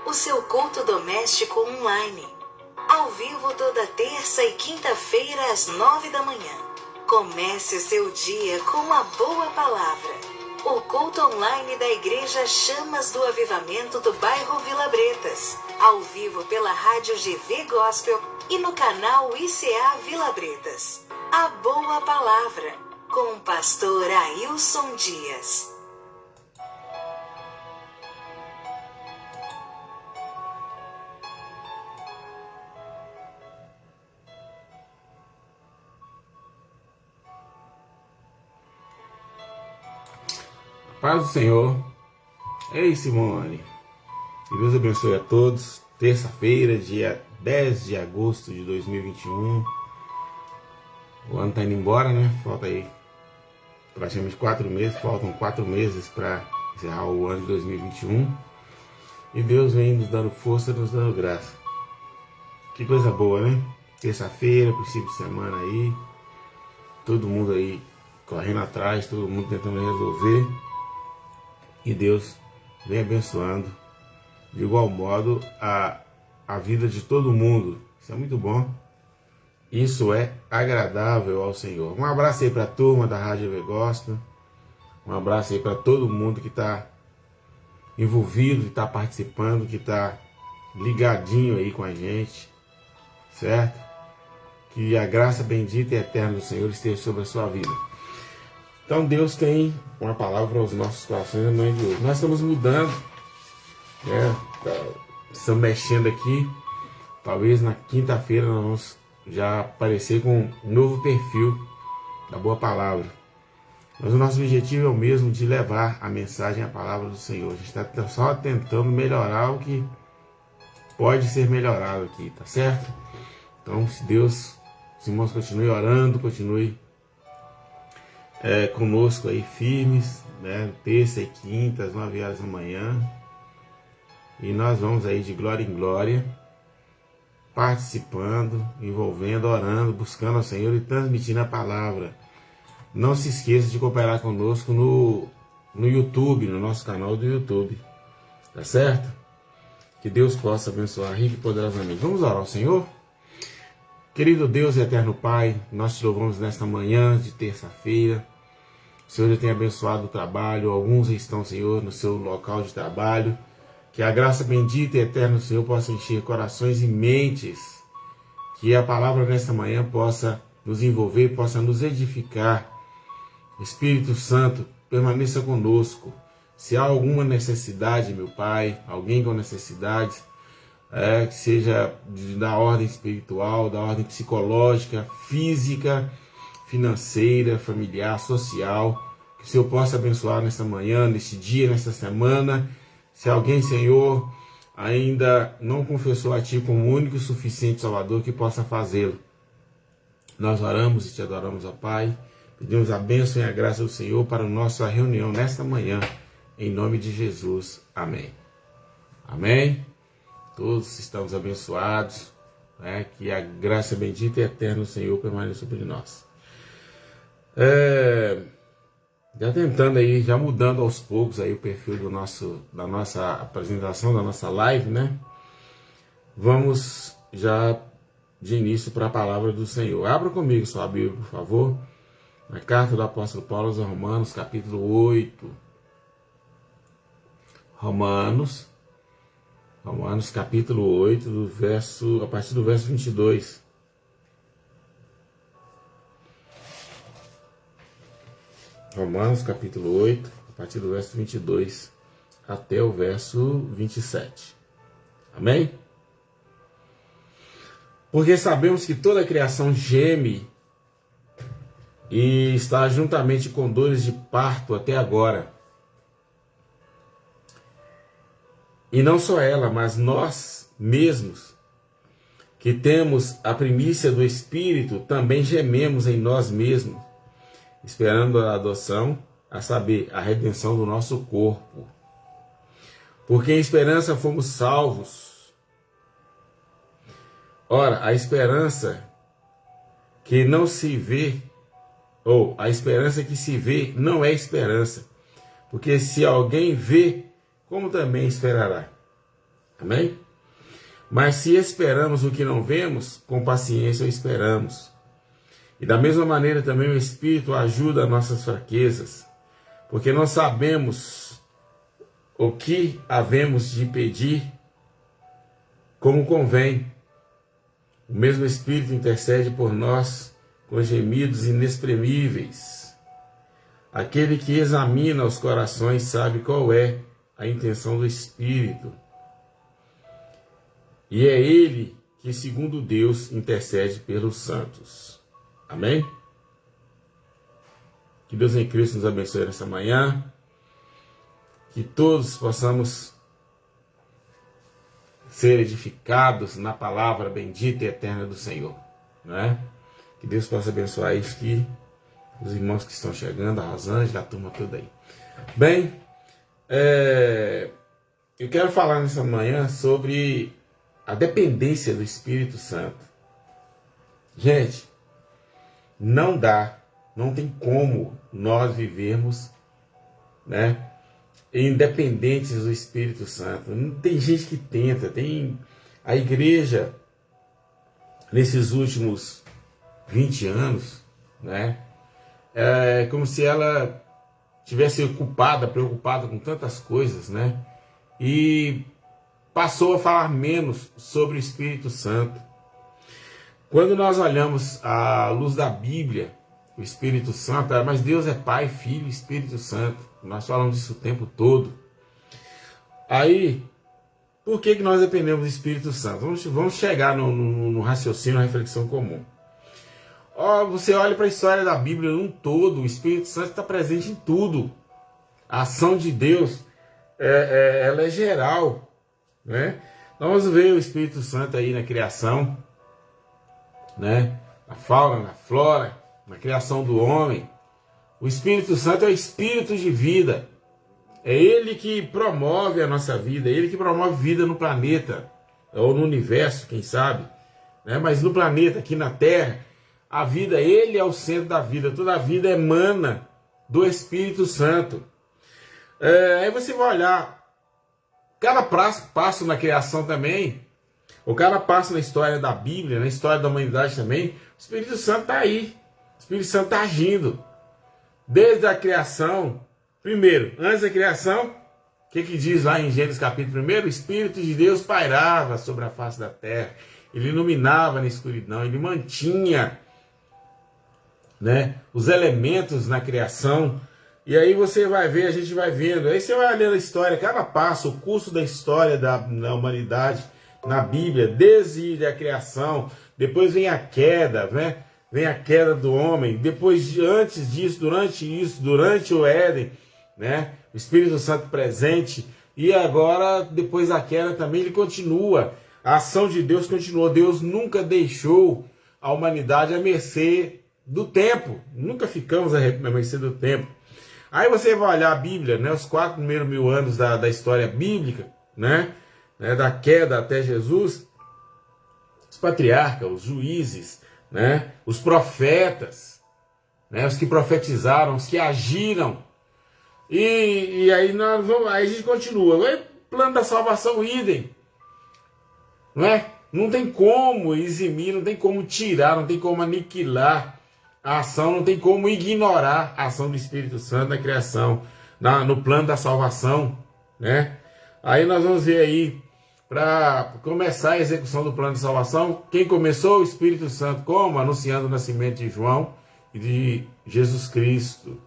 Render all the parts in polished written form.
o seu culto doméstico online. Ao vivo toda terça e quinta-feira às 9 da manhã. Comece o seu dia com uma boa palavra. O culto online da Igreja Chamas do Avivamento do bairro Vila Bretas. Ao vivo pela rádio GV Gospel e no canal ICA Vila Bretas. A Boa Palavra, com o pastor Ailson Dias. Paz do Senhor. Ei, Simone. Que Deus abençoe a todos. Terça-feira, dia 10 de agosto de 2021. O ano tá indo embora, né? Falta aí praticamente 4 meses. Faltam 4 meses para encerrar o ano de 2021. E Deus vem nos dando força, nos dando graça. Que coisa boa, né? Terça-feira, princípio de semana aí. Todo mundo aí correndo atrás, todo mundo tentando resolver. E Deus vem abençoando de igual modo a vida de todo mundo. Isso é muito bom. Isso é agradável ao Senhor. Um abraço aí para a turma da Rádio GV Gospel. Um abraço aí para todo mundo que está envolvido, que está participando, que está ligadinho aí com a gente. Certo? Que a graça bendita e eterna do Senhor esteja sobre a sua vida. Então Deus tem uma palavra aos nossos corações na manhã de hoje. Nós estamos mudando, né? Estamos mexendo aqui. Talvez na quinta-feira nós vamos já aparecer com um novo perfil da Boa Palavra. Mas o nosso objetivo é o mesmo, de levar a mensagem, a palavra do Senhor. A gente está só tentando melhorar o que pode ser melhorado aqui, tá certo? Então, se Deus, os irmãos continuem orando, continue conosco aí firmes, né? Terça e quinta, às 9 horas da manhã. E nós vamos aí de glória em glória, participando, envolvendo, orando, buscando ao Senhor e transmitindo a palavra. Não se esqueça de cooperar conosco no YouTube, no nosso canal do YouTube. Tá certo? Que Deus possa abençoar rico e poderosamente. Vamos orar ao Senhor? Querido Deus e eterno Pai, nós te louvamos nesta manhã de terça-feira. O Senhor já tem abençoado o trabalho, alguns estão, Senhor, no seu local de trabalho. Que a graça bendita e eterna do Senhor possa encher corações e mentes. Que a palavra nesta manhã possa nos envolver, possa nos edificar. Espírito Santo, permaneça conosco. Se há alguma necessidade, meu Pai, alguém com necessidades, que seja da ordem espiritual, da ordem psicológica, física, financeira, familiar, social, que o Senhor possa abençoar nesta manhã, neste dia, nesta semana. Se alguém, Senhor, ainda não confessou a Ti como único e suficiente Salvador, que possa fazê-lo. Nós oramos e Te adoramos, ó Pai. Pedimos a bênção e a graça do Senhor para a nossa reunião nesta manhã, em nome de Jesus. Amém. Amém. Todos estamos abençoados, né? Que a graça bendita e eterna do Senhor permaneça sobre nós. Já tentando aí, já mudando aos poucos aí o perfil da nossa apresentação, da nossa live, né? Vamos já de início para a palavra do Senhor. Abra comigo sua Bíblia, por favor, na carta do apóstolo Paulo aos Romanos, capítulo 8. Romanos capítulo 8, a partir do verso 22. Romanos capítulo 8, a partir do verso 22 até o verso 27. Amém? Porque sabemos que toda a criação geme e está juntamente com dores de parto até agora. E não só ela, mas nós mesmos, que temos a primícia do Espírito, também gememos em nós mesmos, esperando a adoção, a saber, a redenção do nosso corpo. Porque em esperança fomos salvos. Ora, a esperança que não se vê, ou a esperança que se vê, não é esperança. Porque se alguém vê, como também esperará? Amém? Mas se esperamos o que não vemos, com paciência o esperamos. E da mesma maneira também o Espírito ajuda as nossas fraquezas, porque nós sabemos o que havemos de pedir como convém. O mesmo Espírito intercede por nós com gemidos inexprimíveis. Aquele que examina os corações sabe qual é a intenção do Espírito. E é Ele que, segundo Deus, intercede pelos santos. Amém? Que Deus em Cristo nos abençoe nessa manhã. Que todos possamos ser edificados na palavra bendita e eterna do Senhor. Não é? Que Deus possa abençoar isso aqui. Os irmãos que estão chegando, a Rosângela, a turma toda aí. Bem, eu quero falar nessa manhã sobre a dependência do Espírito Santo. Gente, não tem como nós vivermos, né, independentes do Espírito Santo. Não tem gente que tenta, tem a igreja nesses últimos 20 anos, né? É como se ela tivesse preocupada com tantas coisas, né? E passou a falar menos sobre o Espírito Santo. Quando nós olhamos à luz da Bíblia, o Espírito Santo, mas Deus é Pai, Filho e Espírito Santo. Nós falamos disso o tempo todo. Aí, por que nós dependemos do Espírito Santo? Vamos chegar no raciocínio, na reflexão comum. Você olha para a história da Bíblia num todo, o Espírito Santo está presente em tudo. A ação de Deus, ela é geral, né? Nós vamos ver o Espírito Santo aí na criação, né? Na fauna, na flora, na criação do homem. O Espírito Santo é o Espírito de vida. É Ele que promove a nossa vida, é Ele que promove vida no planeta, ou no universo, quem sabe, né? Mas no planeta, aqui na Terra, a vida, Ele é o centro da vida. Toda a vida emana do Espírito Santo. Aí você vai olhar, cada passo na criação também, ou cada passo na história da Bíblia, na história da humanidade também, o Espírito Santo está aí. O Espírito Santo está agindo. Desde a criação, primeiro, antes da criação, o que diz lá em Gênesis capítulo 1? O Espírito de Deus pairava sobre a face da terra. Ele iluminava na escuridão, ele mantinha, né, os elementos na criação. E aí você vai ver, a gente vai vendo, aí você vai lendo a história, cada passo, o curso da história da humanidade na Bíblia, desde a criação, depois vem a queda, né? Vem a queda do homem, depois, antes disso, durante o Éden, né? O Espírito Santo presente, e agora, depois da queda também, ele continua, a ação de Deus continuou. Deus nunca deixou a humanidade à mercê do tempo, nunca ficamos à mercê do tempo. Aí você vai olhar a Bíblia, né, os 4 primeiros mil anos da história bíblica, né, da queda até Jesus, os patriarcas, os juízes, né, os profetas, né, os que profetizaram, os que agiram. E aí, aí a gente continua. Aí, plano da salvação, idem. Não é? Não tem como eximir, não tem como tirar, não tem como aniquilar a ação, não tem como ignorar a ação do Espírito Santo na criação, no plano da salvação, né? Aí nós vamos ver aí, para começar a execução do plano de salvação, quem começou? O Espírito Santo. Como? Anunciando o nascimento de João e de Jesus Cristo.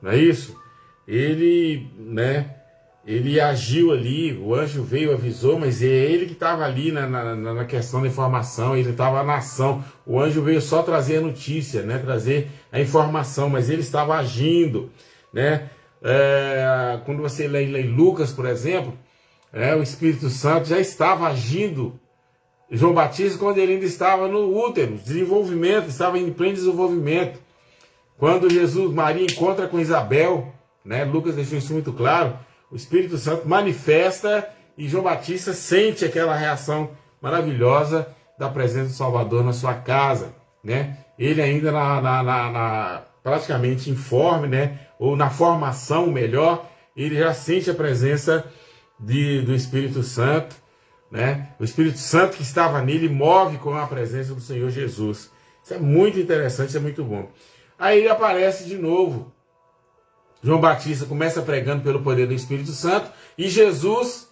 Não é isso? Ele, né, ele agiu ali, o anjo veio, avisou, mas é ele que estava ali na questão da informação, ele estava na ação. O anjo veio só trazer a notícia, né, trazer a informação, mas ele estava agindo, né? Quando você lê em Lucas, por exemplo, o Espírito Santo já estava agindo. João Batista, quando ele ainda estava no útero, desenvolvimento, estava em pleno desenvolvimento. Quando Maria encontra com Isabel, né, Lucas deixou isso muito claro, o Espírito Santo manifesta e João Batista sente aquela reação maravilhosa da presença do Salvador na sua casa, né? Ele ainda praticamente informe, né, ou na formação melhor, ele já sente a presença do Espírito Santo, né? O Espírito Santo que estava nele move com a presença do Senhor Jesus. Isso é muito interessante, isso é muito bom. Aí aparece de novo. João Batista começa pregando pelo poder do Espírito Santo e Jesus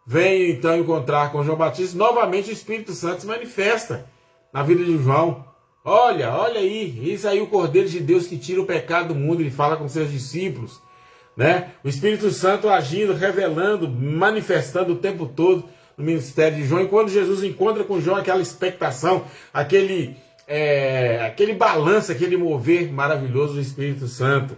vem então encontrar com João Batista. Novamente o Espírito Santo se manifesta na vida de João. Olha aí, isso aí, o Cordeiro de Deus que tira o pecado do mundo. Ele fala com seus discípulos, né? O Espírito Santo agindo, revelando, manifestando o tempo todo no ministério de João. E quando Jesus encontra com João, aquela expectação, aquele balanço, aquele mover maravilhoso do Espírito Santo,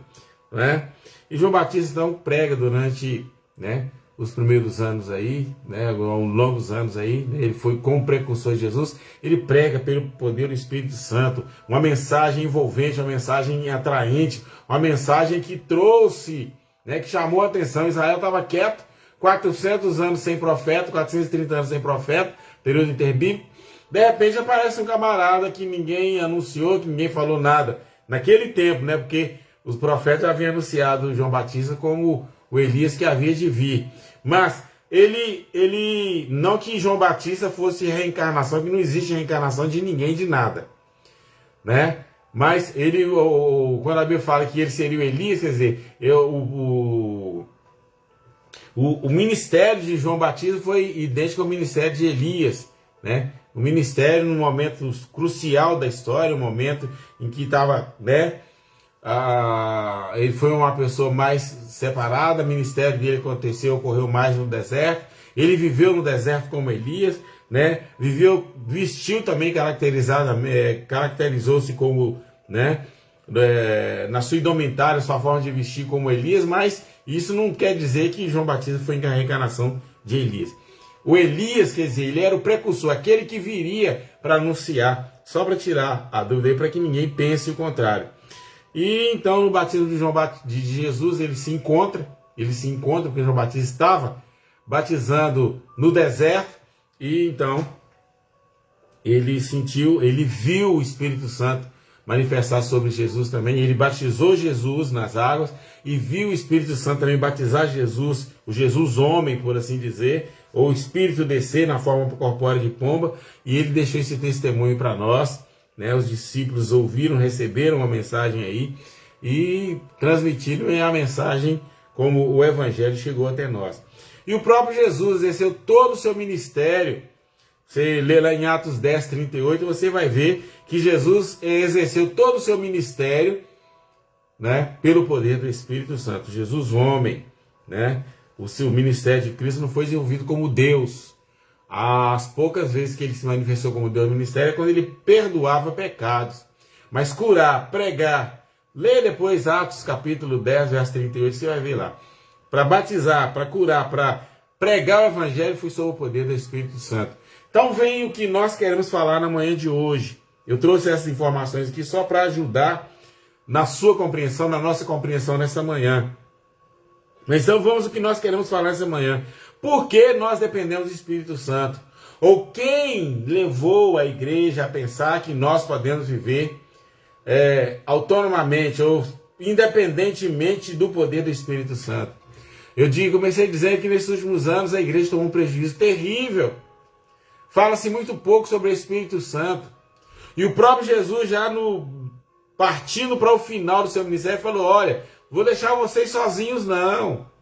né? E João Batista então prega durante, né, os primeiros anos aí, né, longos anos aí, né, ele foi como precursor de Jesus, ele prega pelo poder do Espírito Santo, uma mensagem envolvente, uma mensagem atraente, uma mensagem que trouxe, né, que chamou a atenção. Israel estava quieto, 400 anos sem profeta, 430 anos sem profeta, período interbíblico. De repente aparece um camarada que ninguém anunciou, que ninguém falou nada, naquele tempo, né, porque os profetas haviam anunciado João Batista como o Elias que havia de vir. Mas ele não que João Batista fosse reencarnação, que não existe reencarnação de ninguém, de nada, né? Mas ele, quando a Bíblia fala que ele seria o Elias, quer dizer, o ministério de João Batista foi idêntico ao ministério de Elias, né? O ministério num momento crucial da história, um momento em que estava, né? Ele foi uma pessoa mais separada, o ministério dele ocorreu mais no deserto. Ele viveu no deserto como Elias, né? Vestiu também caracterizou-se como, né? Na sua indumentária, sua forma de vestir como Elias, mas isso não quer dizer que João Batista foi a reencarnação de Elias. O Elias, quer dizer, ele era o precursor, aquele que viria para anunciar, só para tirar a dúvida aí, para que ninguém pense o contrário. E então no batismo de Jesus ele se encontra, porque João Batista estava batizando no deserto, e então ele viu o Espírito Santo manifestar sobre Jesus também. Ele batizou Jesus nas águas e viu o Espírito Santo também batizar Jesus, o Jesus homem, por assim dizer, ou o Espírito descer na forma corpórea de pomba, e ele deixou esse testemunho para nós. Né, os discípulos ouviram, receberam a mensagem aí e transmitiram a mensagem como o Evangelho chegou até nós. E o próprio Jesus exerceu todo o seu ministério. Você lê lá em Atos 10, 38, você vai ver que Jesus exerceu todo o seu ministério, né, pelo poder do Espírito Santo. Jesus homem, né, o seu ministério de Cristo não foi desenvolvido como Deus. As poucas vezes que ele se manifestou como Deus no ministério é quando ele perdoava pecados. Mas curar, pregar, lê depois Atos capítulo 10, verso 38, você vai ver lá. Para batizar, para curar, para pregar o Evangelho foi sob o poder do Espírito Santo. Então vem o que nós queremos falar na manhã de hoje. Eu trouxe essas informações aqui só para ajudar na sua compreensão, na nossa compreensão nessa manhã. Mas então vamos ao que nós queremos falar nessa manhã. Por que nós dependemos do Espírito Santo? Ou quem levou a igreja a pensar que nós podemos viver autonomamente ou independentemente do poder do Espírito Santo? Comecei dizendo que nesses últimos anos a igreja tomou um prejuízo terrível. Fala-se muito pouco sobre o Espírito Santo. E o próprio Jesus, partindo para o final do seu ministério, falou: olha, vou deixar vocês sozinhos não.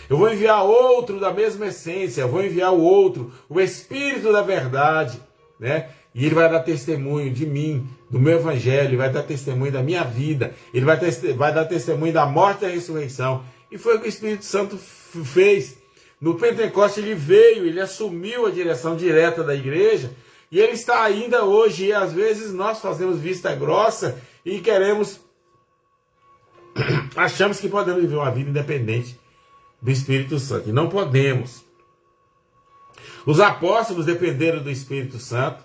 Eu vou enviar outro da mesma essência, vou enviar o outro, o Espírito da verdade, né? E ele vai dar testemunho de mim, do meu evangelho, ele vai dar testemunho da minha vida, ele vai dar testemunho da morte e da ressurreição. E foi o que o Espírito Santo fez. No Pentecoste ele veio, ele assumiu a direção direta da igreja, e ele está ainda hoje, e às vezes nós fazemos vista grossa e achamos que podemos viver uma vida independente do Espírito Santo. E não podemos. Os apóstolos dependeram do Espírito Santo.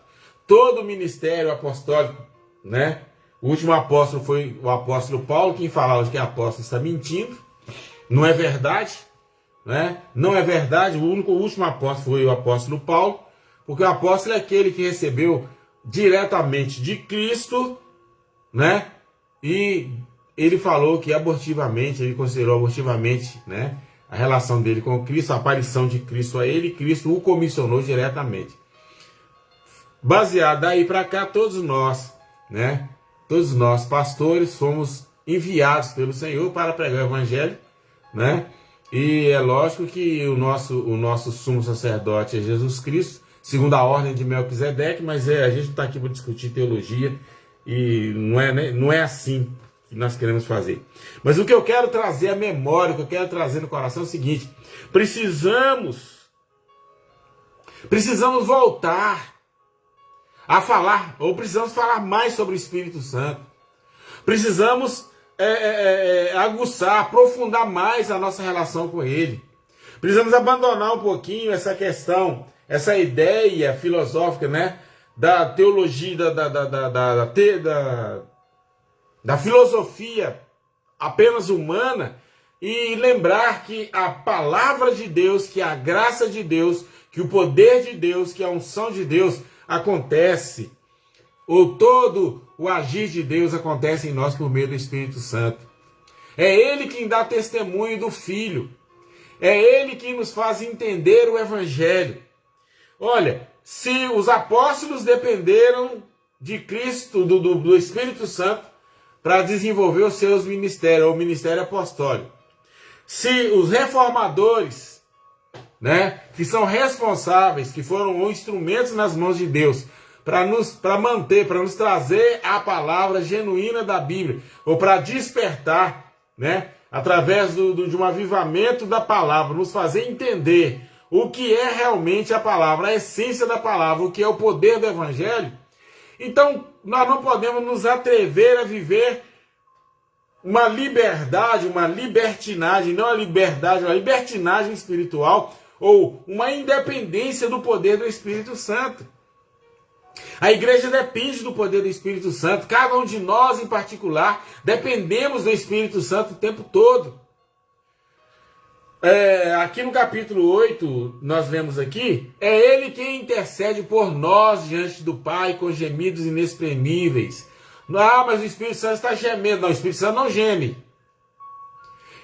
Todo o ministério apostólico, né? O último apóstolo foi o apóstolo Paulo. Quem falar hoje que é apóstolo está mentindo. Não é verdade, né? Não é verdade. O último apóstolo foi o apóstolo Paulo. Porque o apóstolo é aquele que recebeu diretamente de Cristo, né? E ele falou que ele considerou abortivamente, né, a relação dele com Cristo, a aparição de Cristo a ele, Cristo o comissionou diretamente. Baseado daí para cá, todos nós, né? Todos nós, pastores, fomos enviados pelo Senhor para pregar o Evangelho, né? E é lógico que o nosso sumo sacerdote é Jesus Cristo, segundo a ordem de Melquisedeque, mas a gente não está aqui para discutir teologia e não é assim que nós queremos fazer. Mas o que eu quero trazer à memória, o que eu quero trazer no coração é o seguinte: precisamos voltar a falar, ou precisamos falar mais sobre o Espírito Santo. Precisamos aguçar, aprofundar mais a nossa relação com Ele. Precisamos abandonar um pouquinho essa questão, essa ideia filosófica, né, da teologia, da filosofia apenas humana, e lembrar que a palavra de Deus, que a graça de Deus, que o poder de Deus, que a unção de Deus acontece, ou todo o agir de Deus acontece em nós por meio do Espírito Santo. É Ele quem dá testemunho do Filho. É Ele que nos faz entender o Evangelho. Olha, se os apóstolos dependeram de Cristo, do Espírito Santo, para desenvolver os seus ministérios, o ministério apostólico. Se os reformadores, né, que são responsáveis, que foram instrumentos nas mãos de Deus, para nos trazer a palavra genuína da Bíblia, ou para despertar, né, através de um avivamento da palavra, nos fazer entender o que é realmente a palavra, a essência da palavra, o que é o poder do Evangelho. Então, nós não podemos nos atrever a viver uma liberdade, uma libertinagem, não a liberdade, uma libertinagem espiritual, ou uma independência do poder do Espírito Santo. A igreja depende do poder do Espírito Santo. Cada um de nós, em particular, dependemos do Espírito Santo o tempo todo. Aqui no capítulo 8, nós vemos aqui, é Ele quem intercede por nós diante do Pai com gemidos inexprimíveis. Ah, mas o Espírito Santo está gemendo. Não, o Espírito Santo não geme.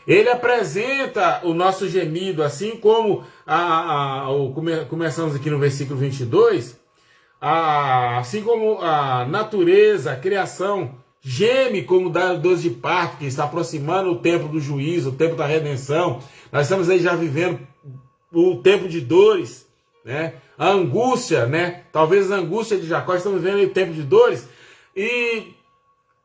Ele apresenta o nosso gemido, assim como começamos aqui no versículo 22, assim como a natureza, a criação, geme como dores de parto, que está aproximando o tempo do juízo, o tempo da redenção. Nós estamos aí já vivendo o tempo de dores, né? A angústia, né? Talvez a angústia de Jacó, estamos vivendo aí o tempo de dores, e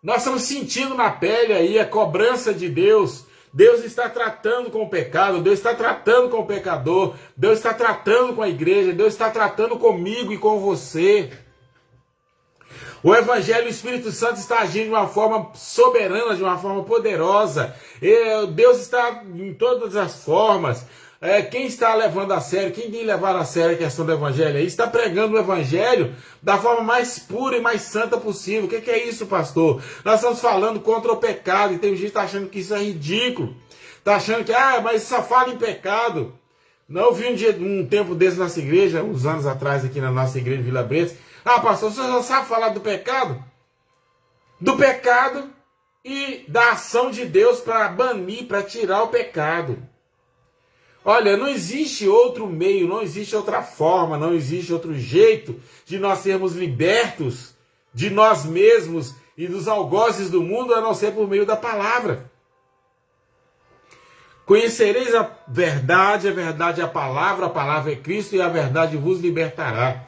nós estamos sentindo na pele aí a cobrança de Deus. Deus está tratando com o pecado, Deus está tratando com o pecador, Deus está tratando com a igreja, Deus está tratando comigo e com você. O Evangelho, o Espírito Santo está agindo de uma forma soberana, de uma forma poderosa. Deus está em todas as formas. Quem está levando a sério, quem tem levado a sério a questão do Evangelho aí, está pregando o Evangelho da forma mais pura e mais santa possível. O que é isso, pastor? Nós estamos falando contra o pecado, e tem gente que está achando que isso é ridículo. Está achando que, mas só fala em pecado. Não, eu vi um tempo desse na nossa igreja, uns anos atrás aqui na nossa igreja de Vila Bretas. Pastor, você já sabe falar do pecado? Do pecado e da ação de Deus para banir, para tirar o pecado. Olha, não existe outro meio, não existe outra forma, não existe outro jeito de nós sermos libertos de nós mesmos e dos algozes do mundo, a não ser por meio da palavra. Conhecereis a verdade é a palavra é Cristo, e a verdade vos libertará.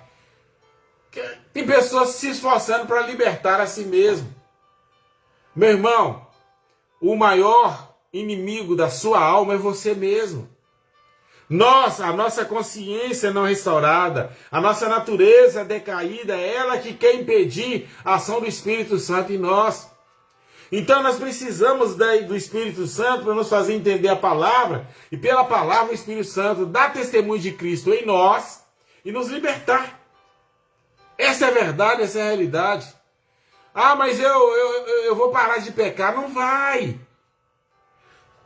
Tem pessoas se esforçando para libertar a si mesmo. Meu irmão, o maior inimigo da sua alma é você mesmo. A nossa consciência não restaurada, a nossa natureza decaída, é ela que quer impedir a ação do Espírito Santo em nós. Então nós precisamos do Espírito Santo para nos fazer entender a palavra, e pela palavra o Espírito Santo dá testemunho de Cristo em nós e nos libertar. Essa é a verdade, essa é a realidade. Mas eu vou parar de pecar. Não vai.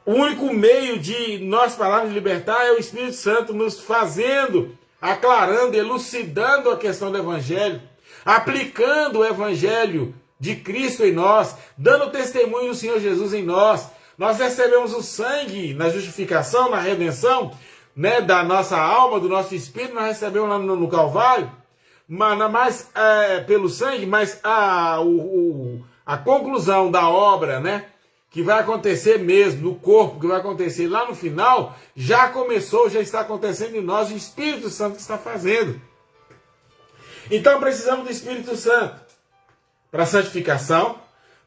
O único meio de nós pararmos de libertar é o Espírito Santo nos fazendo, aclarando, elucidando a questão do Evangelho, aplicando o Evangelho de Cristo em nós, dando testemunho do Senhor Jesus em nós, Nós recebemos o sangue na justificação, na redenção, né, da nossa alma, do nosso espírito, nós recebemos lá no Calvário, mas pelo sangue, mas a conclusão da obra, né, que vai acontecer mesmo no corpo, que vai acontecer lá no final, já começou, já está acontecendo em nós, o Espírito Santo que está fazendo. Então precisamos do Espírito Santo para a santificação,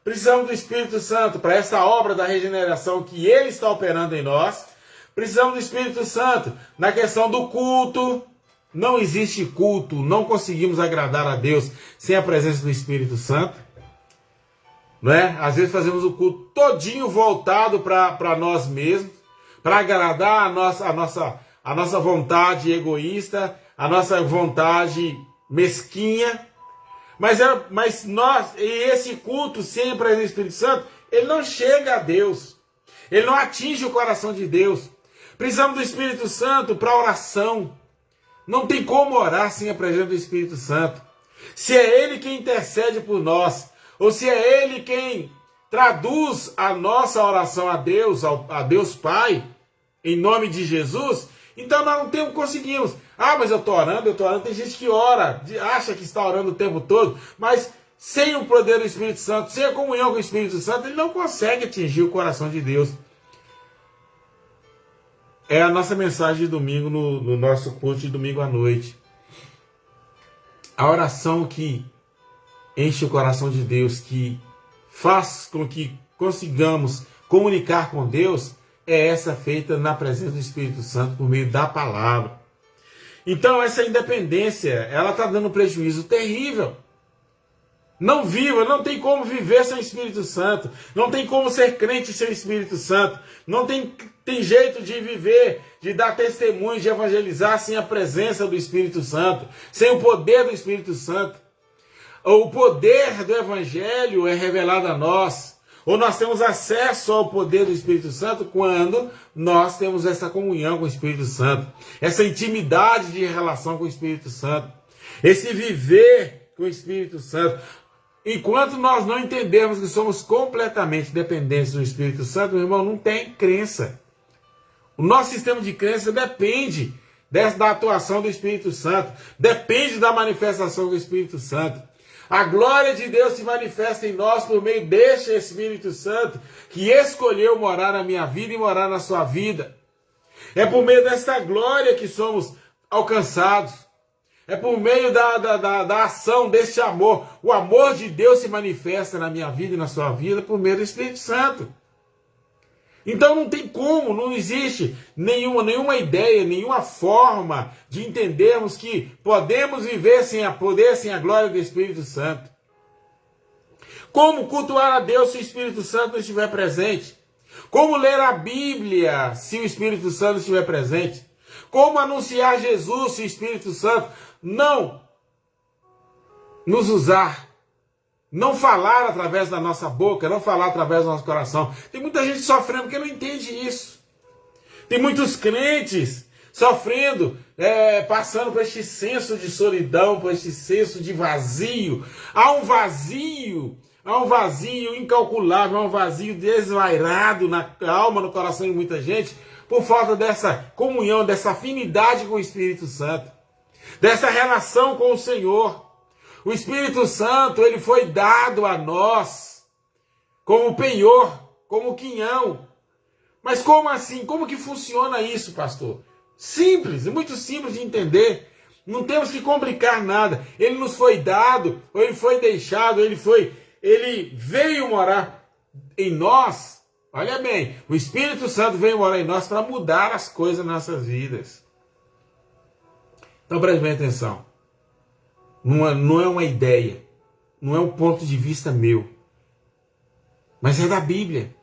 precisamos do Espírito Santo para essa obra da regeneração que Ele está operando em nós, precisamos do Espírito Santo na questão do culto. Não existe culto, não conseguimos agradar a Deus sem a presença do Espírito Santo. Não é? Às vezes fazemos o culto todinho voltado para nós mesmos, para agradar a nossa vontade egoísta, a nossa vontade mesquinha. Mas nós, e esse culto sem a presença do Espírito Santo, ele não chega a Deus. Ele não atinge o coração de Deus. Precisamos do Espírito Santo para oração. Não tem como orar sem a presença do Espírito Santo. Se é Ele quem intercede por nós, ou se é Ele quem traduz a nossa oração a Deus Pai, em nome de Jesus, então nós não conseguimos. Mas eu estou orando. Tem gente que ora, acha que está orando o tempo todo, mas sem o poder do Espírito Santo, sem a comunhão com o Espírito Santo, ele não consegue atingir o coração de Deus. É a nossa mensagem de domingo no nosso culto de domingo à noite. A oração que enche o coração de Deus, que faz com que consigamos comunicar com Deus, é essa feita na presença do Espírito Santo por meio da palavra. Então essa independência, ela está dando um prejuízo terrível. Não tem como viver sem o Espírito Santo. Não tem como ser crente sem o Espírito Santo. Não tem jeito de viver, de dar testemunho, de evangelizar sem a presença do Espírito Santo, sem o poder do Espírito Santo. O poder do Evangelho é revelado a nós, ou nós temos acesso ao poder do Espírito Santo quando nós temos essa comunhão com o Espírito Santo, essa intimidade de relação com o Espírito Santo, esse viver com o Espírito Santo. Enquanto nós não entendermos que somos completamente dependentes do Espírito Santo, meu irmão, não tem crença. O nosso sistema de crença depende da atuação do Espírito Santo, depende da manifestação do Espírito Santo. A glória de Deus se manifesta em nós por meio deste Espírito Santo que escolheu morar na minha vida e morar na sua vida. É por meio desta glória que somos alcançados. É por meio da ação deste amor. O amor de Deus se manifesta na minha vida e na sua vida por meio do Espírito Santo. Então não tem como, não existe nenhuma ideia, nenhuma forma de entendermos que podemos viver sem a glória do Espírito Santo. Como cultuar a Deus se o Espírito Santo não estiver presente? Como ler a Bíblia se o Espírito Santo estiver presente? Como anunciar Jesus se o Espírito Santo não nos usar? Não falar através da nossa boca, não falar através do nosso coração. Tem muita gente sofrendo porque não entende isso. Tem muitos crentes sofrendo, passando por este senso de solidão, por este senso de vazio. Há um vazio incalculável, há um vazio desvairado na alma, no coração de muita gente, por falta dessa comunhão, dessa afinidade com o Espírito Santo, dessa relação com o Senhor. O Espírito Santo, ele foi dado a nós como penhor, como quinhão. Mas como assim? Como que funciona isso, pastor? Simples, muito simples de entender. Não temos que complicar nada. Ele nos foi dado, ou ele foi deixado, ele veio morar em nós. Olha bem, o Espírito Santo veio morar em nós para mudar as coisas nas nossas vidas. Então preste bem atenção. Não é uma ideia, não é um ponto de vista meu, mas é da Bíblia.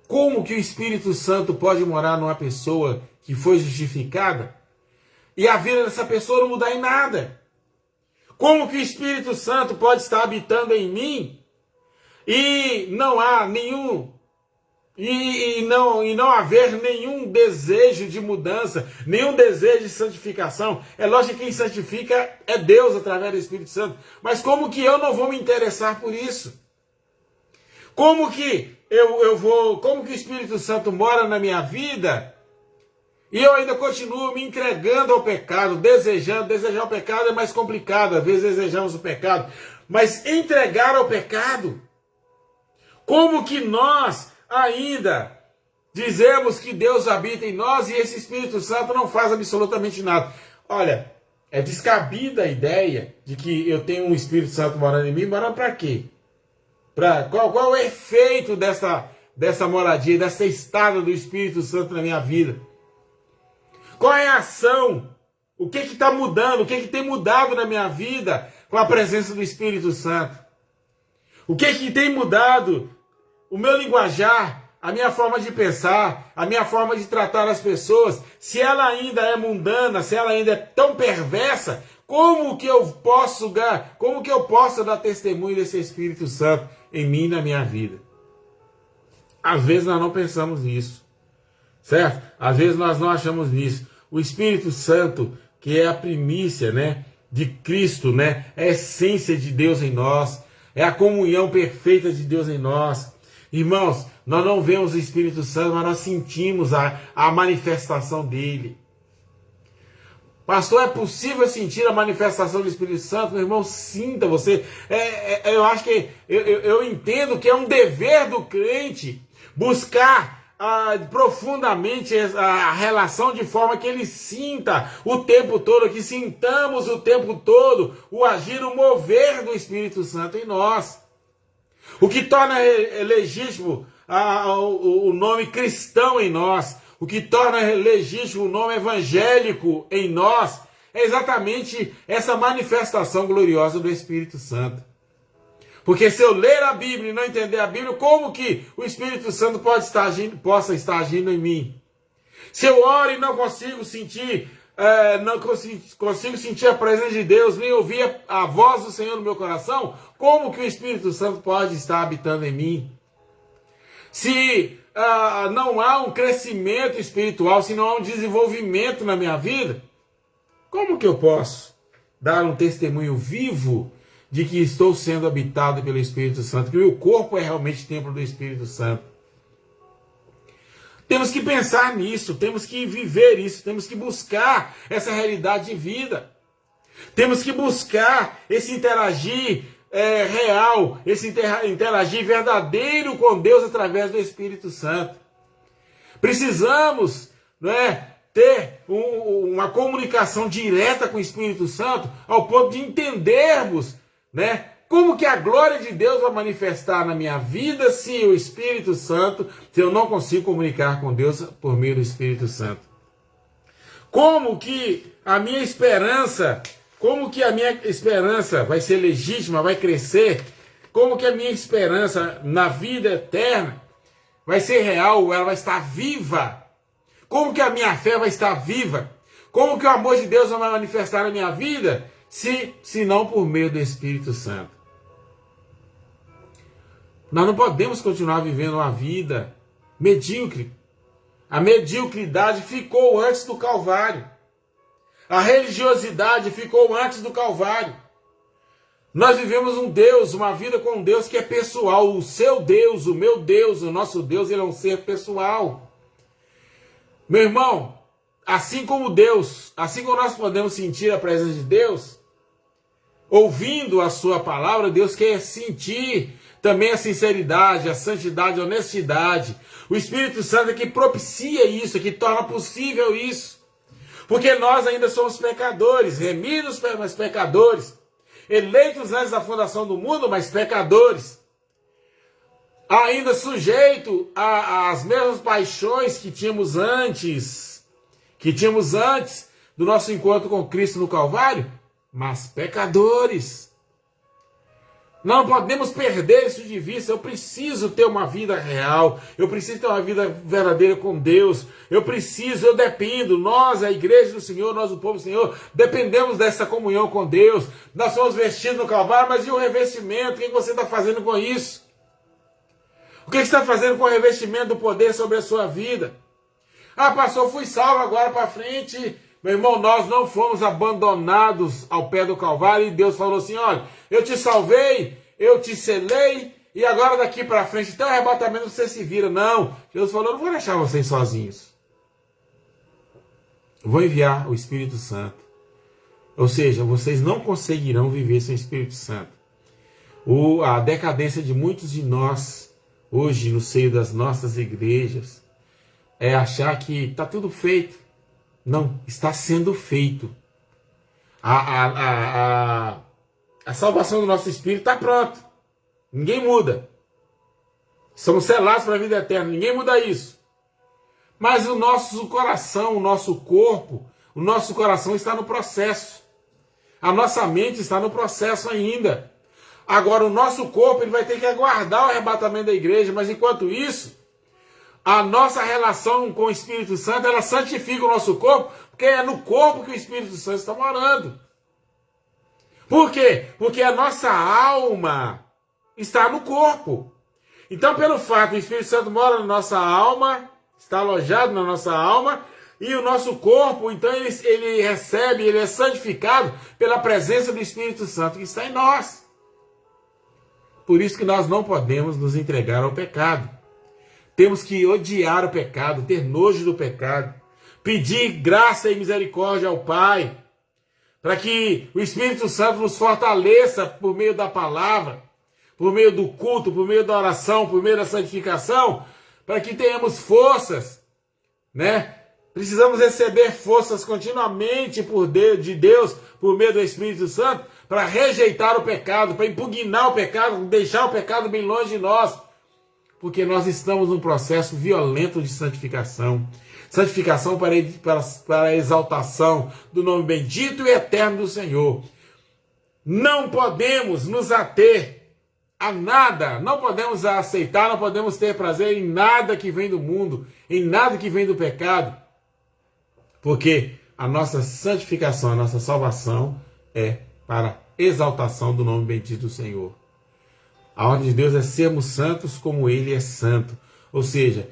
Como que o Espírito Santo pode morar numa pessoa que foi justificada e a vida dessa pessoa não mudar em nada? Como que o Espírito Santo pode estar habitando em mim e não há nenhum e não haver nenhum desejo de mudança, nenhum desejo de santificação? É lógico que quem santifica é Deus através do Espírito Santo. Mas como que eu não vou me interessar por isso? Como que como que o Espírito Santo mora na minha vida e eu ainda continuo me entregando ao pecado, desejando. Desejar o pecado é mais complicado, às vezes desejamos o pecado, mas entregar ao pecado. Como que nós ainda dizemos que Deus habita em nós e esse Espírito Santo não faz absolutamente nada? Olha, é descabida a ideia de que eu tenho um Espírito Santo morando em mim. Morando para quê? Qual é o efeito dessa moradia, dessa estada do Espírito Santo na minha vida? Qual é a ação? O que está mudando? O que tem mudado na minha vida com a presença do Espírito Santo? O que tem mudado? O meu linguajar, a minha forma de pensar, a minha forma de tratar as pessoas, se ela ainda é mundana, se ela ainda é tão perversa, como que eu posso dar testemunho desse Espírito Santo em mim e na minha vida? Às vezes nós não pensamos nisso, certo? Às vezes nós não achamos nisso. O Espírito Santo, que é a primícia, né, de Cristo, né, é a essência de Deus em nós, é a comunhão perfeita de Deus em nós. Irmãos, nós não vemos o Espírito Santo, mas nós sentimos a manifestação dele. Pastor, é possível sentir a manifestação do Espírito Santo? Meu irmão, sinta você. Eu acho que eu entendo que é um dever do crente buscar profundamente a relação de forma que ele sinta o tempo todo, que sintamos o tempo todo o agir, o mover do Espírito Santo em nós. O que torna legítimo o nome cristão em nós, o que torna legítimo o nome evangélico em nós, é exatamente essa manifestação gloriosa do Espírito Santo. Porque se eu ler a Bíblia e não entender a Bíblia, como que o Espírito Santo possa estar agindo em mim? Se eu oro e não consigo sentir, consigo sentir a presença de Deus, nem ouvir a voz do Senhor no meu coração, como que o Espírito Santo pode estar habitando em mim? Se não há um crescimento espiritual, se não há um desenvolvimento na minha vida, como que eu posso dar um testemunho vivo de que estou sendo habitado pelo Espírito Santo, que o meu corpo é realmente templo do Espírito Santo? Temos que pensar nisso, temos que viver isso, temos que buscar essa realidade de vida. Temos que buscar esse interagir real, esse interagir verdadeiro com Deus através do Espírito Santo. Precisamos, ter uma comunicação direta com o Espírito Santo ao ponto de entendermos, como que a glória de Deus vai manifestar na minha vida se o Espírito Santo, se eu não consigo comunicar com Deus por meio do Espírito Santo. Como que a minha esperança vai ser legítima, vai crescer? Como que a minha esperança na vida eterna vai ser real, ela vai estar viva? Como que a minha fé vai estar viva? Como que o amor de Deus vai manifestar na minha vida? Se não por meio do Espírito Santo. Nós não podemos continuar vivendo uma vida medíocre. A mediocridade ficou antes do Calvário. A religiosidade ficou antes do Calvário. Nós vivemos uma vida com um Deus que é pessoal. O seu Deus, o meu Deus, o nosso Deus, ele é um ser pessoal. Meu irmão, assim como nós podemos sentir a presença de Deus, ouvindo a sua palavra, Deus quer sentir também a sinceridade, a santidade, a honestidade. O Espírito Santo é que propicia isso, que torna possível isso. Porque nós ainda somos pecadores, remidos, mas pecadores. Eleitos antes da fundação do mundo, mas pecadores. Ainda sujeito às mesmas paixões que tínhamos antes do nosso encontro com Cristo no Calvário, mas pecadores. Não podemos perder isso de vista. Eu preciso ter uma vida real. Eu preciso ter uma vida verdadeira com Deus. Eu dependo. Nós, a igreja do Senhor, nós, o povo do Senhor, dependemos dessa comunhão com Deus. Nós somos vestidos no Calvário, mas e o revestimento? O que você está fazendo com isso? O que você está fazendo com o revestimento do poder sobre a sua vida? Ah, pastor, fui salvo agora para frente. Meu irmão, nós não fomos abandonados ao pé do Calvário e Deus falou assim, olha, eu te salvei, eu te selei, E agora daqui para frente, então arrebatamento você se vira. Não, Jesus falou, eu não vou deixar vocês sozinhos. Eu vou enviar o Espírito Santo. Ou seja, vocês não conseguirão viver sem o Espírito Santo. A decadência de muitos de nós, hoje, no seio das nossas igrejas, é achar que está tudo feito. Não, está sendo feito. A salvação do nosso espírito está pronta. Ninguém muda. Somos selados para a vida eterna. Ninguém muda isso. Mas o nosso coração, o nosso corpo, o nosso coração está no processo. A nossa mente está no processo ainda. Agora, o nosso corpo ele vai ter que aguardar o arrebatamento da igreja. Mas, enquanto isso, a nossa relação com o Espírito Santo, ela santifica o nosso corpo, porque é no corpo que o Espírito Santo está morando. Por quê? Porque a nossa alma está no corpo. Então, pelo fato do Espírito Santo mora na nossa alma, está alojado na nossa alma, e o nosso corpo, então, ele recebe, ele é santificado pela presença do Espírito Santo que está em nós. Por isso que nós não podemos nos entregar ao pecado. Temos que odiar o pecado, ter nojo do pecado, pedir graça e misericórdia ao Pai, para que o Espírito Santo nos fortaleça por meio da palavra, por meio do culto, por meio da oração, por meio da santificação, para que tenhamos forças, né? Precisamos receber forças continuamente de Deus, por meio do Espírito Santo, para rejeitar o pecado, para impugnar o pecado, deixar o pecado bem longe de nós. Porque nós estamos num processo violento de santificação. Santificação para a exaltação do nome bendito e eterno do Senhor. Não podemos nos ater a nada, não podemos aceitar, não podemos ter prazer em nada que vem do mundo, em nada que vem do pecado. Porque a nossa santificação, a nossa salvação é para a exaltação do nome bendito do Senhor. A ordem de Deus é sermos santos como Ele é santo. Ou seja,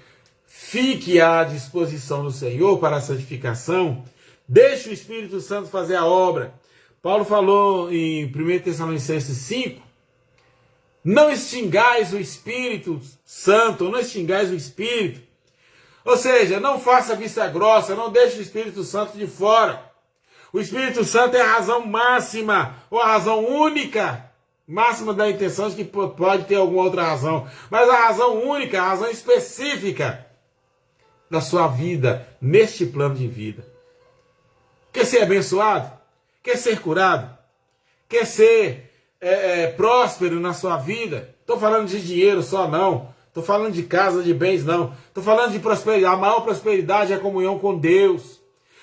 fique à disposição do Senhor para a santificação. Deixe o Espírito Santo fazer a obra. Paulo falou em 1 Tessalonicenses 5, não extingais o Espírito Santo, não extingais o Espírito. Ou seja, não faça vista grossa, não deixe o Espírito Santo de fora. O Espírito Santo é a razão máxima, ou a razão única, máxima da intenção de que pode ter alguma outra razão, mas a razão única, a razão específica da sua vida, neste plano de vida. Quer ser abençoado? Quer ser curado? Quer ser próspero na sua vida? Estou falando de dinheiro só não. Estou falando de casa, de bens não. Estou falando de prosperidade. A maior prosperidade é a comunhão com Deus.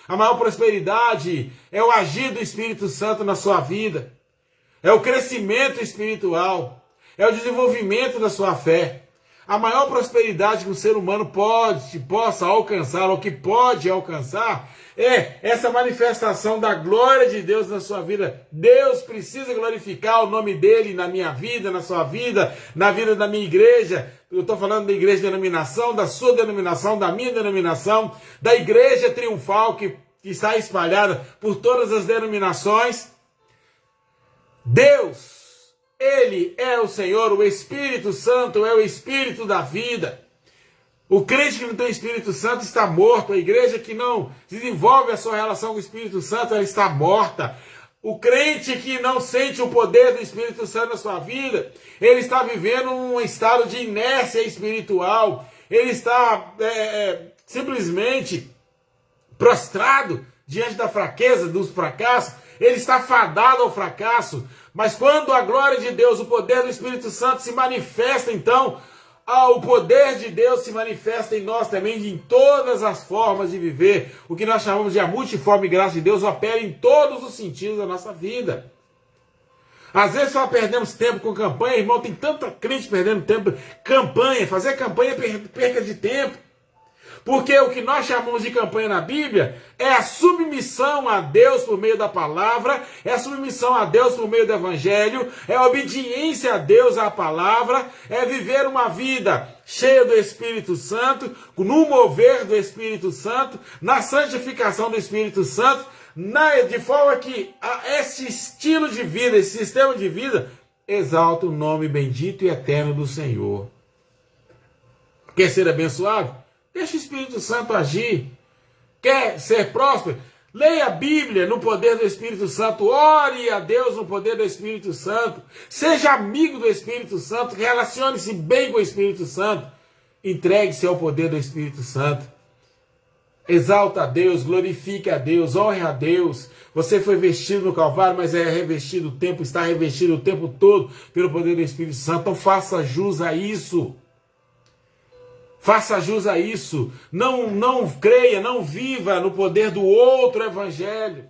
A maior prosperidade é o agir do Espírito Santo na sua vida. É o crescimento espiritual. É o desenvolvimento da sua fé. A maior prosperidade que o ser humano possa alcançar, ou que pode alcançar, é essa manifestação da glória de Deus na sua vida. Deus precisa glorificar o nome dele na minha vida, na sua vida, na vida da minha igreja. Eu estou falando da igreja de denominação, da sua denominação, da minha denominação, da igreja triunfal que está espalhada por todas as denominações. Deus, Ele é o Senhor, o Espírito Santo é o Espírito da vida. O crente que não tem Espírito Santo está morto. A igreja que não desenvolve a sua relação com o Espírito Santo, ela está morta. O crente que não sente o poder do Espírito Santo na sua vida, ele está vivendo um estado de inércia espiritual. Ele está simplesmente prostrado diante da fraqueza, dos fracassos. Ele está fadado ao fracasso. Mas quando a glória de Deus, o poder do Espírito Santo se manifesta, então, o poder de Deus se manifesta em nós também, em todas as formas de viver. O que nós chamamos de a multiforme graça de Deus opera em todos os sentidos da nossa vida. Às vezes só perdemos tempo com campanha, irmão, tem tanta crente perdendo tempo. Fazer campanha é perca de tempo. Porque o que nós chamamos de campanha na Bíblia é a submissão a Deus por meio da palavra, é a submissão a Deus por meio do Evangelho, é a obediência a Deus à palavra, é viver uma vida cheia do Espírito Santo, no mover do Espírito Santo, na santificação do Espírito Santo, de forma que esse estilo de vida, esse sistema de vida, exalta o nome bendito e eterno do Senhor. Quer ser abençoado? Deixa o Espírito Santo agir. Quer ser próspero? Leia a Bíblia no poder do Espírito Santo. Ore a Deus no poder do Espírito Santo. Seja amigo do Espírito Santo. Relacione-se bem com o Espírito Santo. Entregue-se ao poder do Espírito Santo. Exalta a Deus, glorifique a Deus, honre a Deus. Você foi vestido no Calvário, mas é revestido o tempo, está revestido o tempo todo pelo poder do Espírito Santo. Então faça jus a isso. Faça jus a isso. Não creia, não viva no poder do outro evangelho.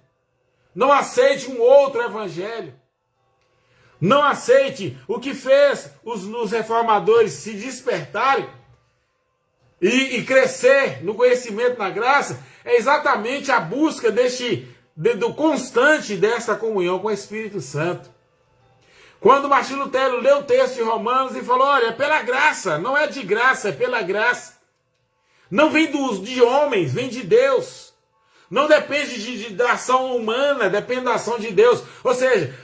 Não aceite um outro evangelho. Não aceite o que fez os reformadores se despertarem e crescer no conhecimento, na graça, é exatamente a busca do constante dessa comunhão com o Espírito Santo. Quando Martinho Lutero leu o texto de Romanos e falou, olha, é pela graça, não é de graça, é pela graça. Não vem de homens, vem de Deus. Não depende da ação humana, depende da ação de Deus. Ou seja,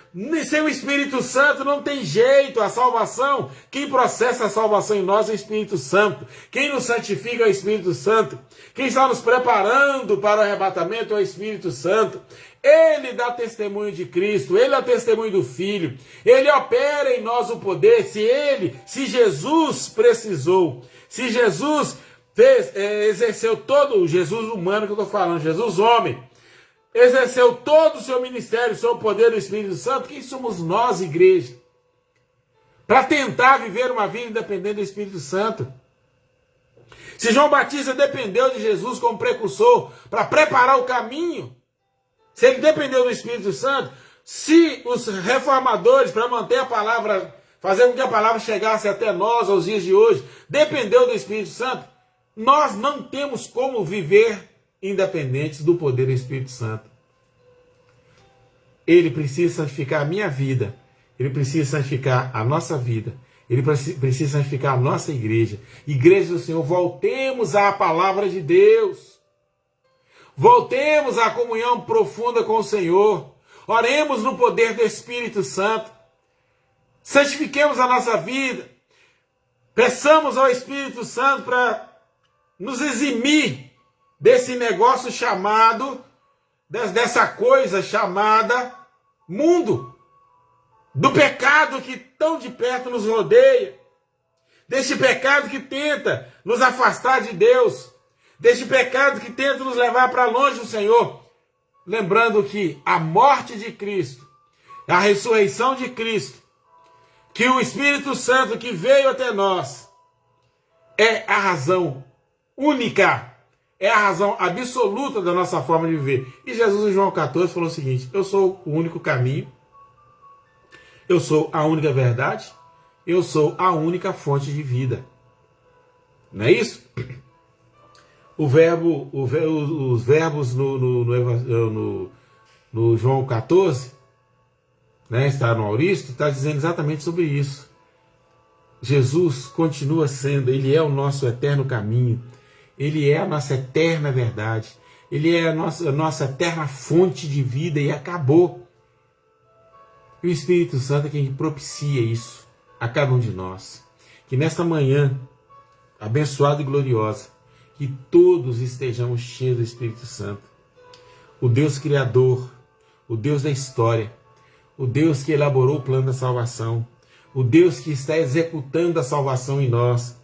sem o Espírito Santo não tem jeito, a salvação. Quem processa a salvação em nós é o Espírito Santo. Quem nos santifica é o Espírito Santo. Quem está nos preparando para o arrebatamento é o Espírito Santo. Ele dá testemunho de Cristo, ele é o testemunho do Filho. Ele opera em nós o poder. Se Jesus precisou, se Jesus exerceu todo, o Jesus humano que eu estou falando, Jesus homem, exerceu todo o seu ministério sob o poder do Espírito Santo, quem somos nós, igreja? Para tentar viver uma vida independente do Espírito Santo. Se João Batista dependeu de Jesus como precursor para preparar o caminho, se ele dependeu do Espírito Santo, se os reformadores, para manter a palavra, fazer com que a palavra chegasse até nós, aos dias de hoje, dependeu do Espírito Santo, nós não temos como viver independentes do poder do Espírito Santo. Ele precisa santificar a minha vida, ele precisa santificar a nossa vida, ele precisa santificar a nossa igreja. Igreja do Senhor, voltemos à palavra de Deus. Voltemos à comunhão profunda com o Senhor. Oremos no poder do Espírito Santo. Santifiquemos a nossa vida. Peçamos ao Espírito Santo para nos eximir desse negócio chamado, dessa coisa chamada mundo, do pecado que tão de perto nos rodeia, deste pecado que tenta nos afastar de Deus, deste pecado que tenta nos levar para longe do Senhor. Lembrando que a morte de Cristo, a ressurreição de Cristo, que o Espírito Santo que veio até nós, é a razão única, é a razão absoluta da nossa forma de viver. E Jesus em João 14 falou o seguinte, eu sou o único caminho, eu sou a única verdade, eu sou a única fonte de vida. Não é isso? Os verbos no João 14, né, está no Auristo, está dizendo exatamente sobre isso. Jesus continua sendo, ele é o nosso eterno caminho, ele é a nossa eterna verdade, ele é a nossa eterna fonte de vida e acabou. E o Espírito Santo é quem propicia isso a cada um de nós. Que nesta manhã, abençoada e gloriosa, que todos estejamos cheios do Espírito Santo. O Deus Criador, o Deus da história, o Deus que elaborou o plano da salvação, o Deus que está executando a salvação em nós,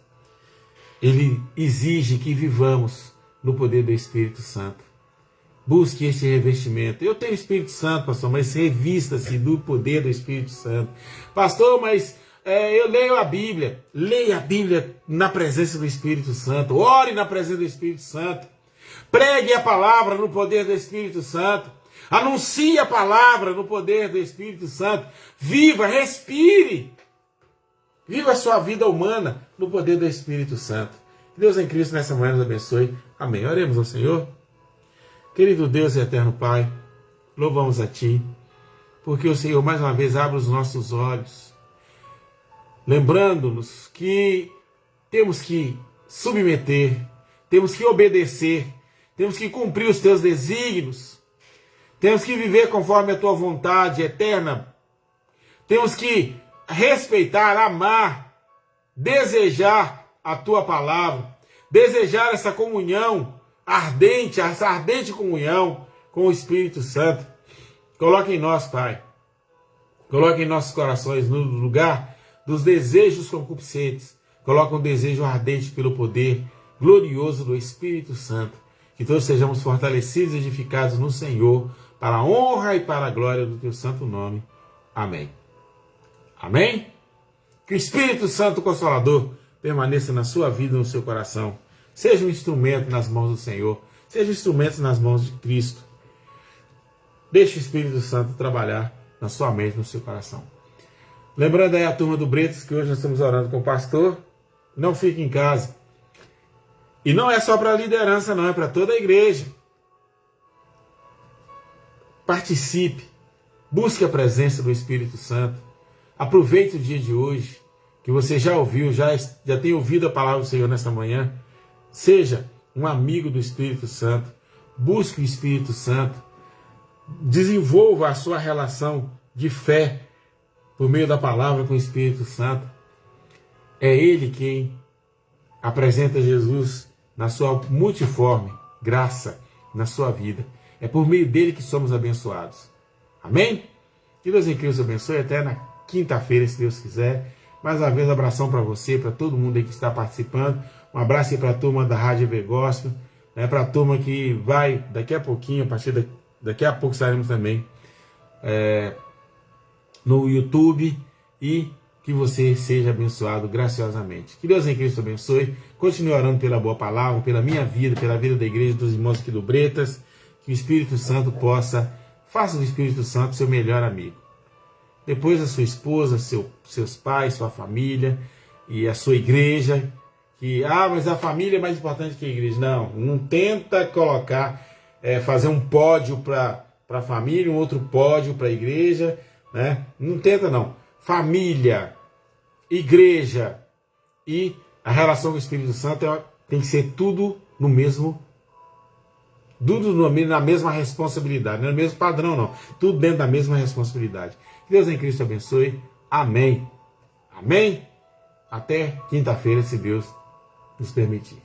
ele exige que vivamos no poder do Espírito Santo. Busque este revestimento. Eu tenho Espírito Santo, pastor, mas revista-se do poder do Espírito Santo. Pastor, mas eu leio a Bíblia. Leia a Bíblia na presença do Espírito Santo. Ore na presença do Espírito Santo. Pregue a palavra no poder do Espírito Santo. Anuncie a palavra no poder do Espírito Santo. Viva, respire. Viva a sua vida humana no poder do Espírito Santo. Que Deus em Cristo nessa manhã nos abençoe. Amém. Oremos ao Senhor. Querido Deus e eterno Pai, louvamos a Ti, porque o Senhor mais uma vez abre os nossos olhos, lembrando-nos que temos que submeter, temos que obedecer, temos que cumprir os Teus desígnios, temos que viver conforme a Tua vontade eterna, temos que respeitar, amar, desejar a tua palavra, desejar essa comunhão ardente, essa ardente comunhão com o Espírito Santo. Coloque em nós, Pai. Coloque em nossos corações, no lugar dos desejos concupiscentes. Coloque um desejo ardente pelo poder glorioso do Espírito Santo. Que todos sejamos fortalecidos e edificados no Senhor, para a honra e para a glória do teu santo nome. Amém. Amém? Que o Espírito Santo Consolador permaneça na sua vida e no seu coração. Seja um instrumento nas mãos do Senhor. Seja um instrumento nas mãos de Cristo. Deixe o Espírito Santo trabalhar na sua mente, no seu coração. Lembrando aí a turma do Bretas, que hoje nós estamos orando com o pastor. Não fique em casa. E não é só para a liderança, não. É para toda a igreja. Participe. Busque a presença do Espírito Santo. Aproveite o dia de hoje, que você já ouviu, já tem ouvido a palavra do Senhor nesta manhã. Seja um amigo do Espírito Santo. Busque o Espírito Santo. Desenvolva a sua relação de fé por meio da palavra com o Espírito Santo. É Ele quem apresenta Jesus na sua multiforme graça na sua vida. É por meio dele que somos abençoados. Amém? Que Deus em Cristo abençoe até na quinta-feira, se Deus quiser. Mais uma vez, um abração para você, para todo mundo aí que está participando. Um abraço aí para a turma da Rádio EV Gospel, né, para a turma que vai daqui a pouquinho, daqui a pouco estaremos também no YouTube, e que você seja abençoado graciosamente. Que Deus em Cristo abençoe. Continue orando pela boa palavra, pela minha vida, pela vida da igreja, dos irmãos aqui do Bretas. Que o Espírito Santo faça do Espírito Santo seu melhor amigo. Depois a sua esposa, seus pais, sua família e a sua igreja. Mas a família é mais importante que a igreja. Não tenta colocar, fazer um pódio para a família, um outro pódio para a igreja, né? Não tenta não. Família, igreja e a relação com o Espírito Santo tem que ser tudo no mesmo, tudo na mesma responsabilidade, não é no mesmo padrão não, tudo dentro da mesma responsabilidade. Que Deus em Cristo abençoe. Amém. Amém. Até quinta-feira, se Deus nos permitir.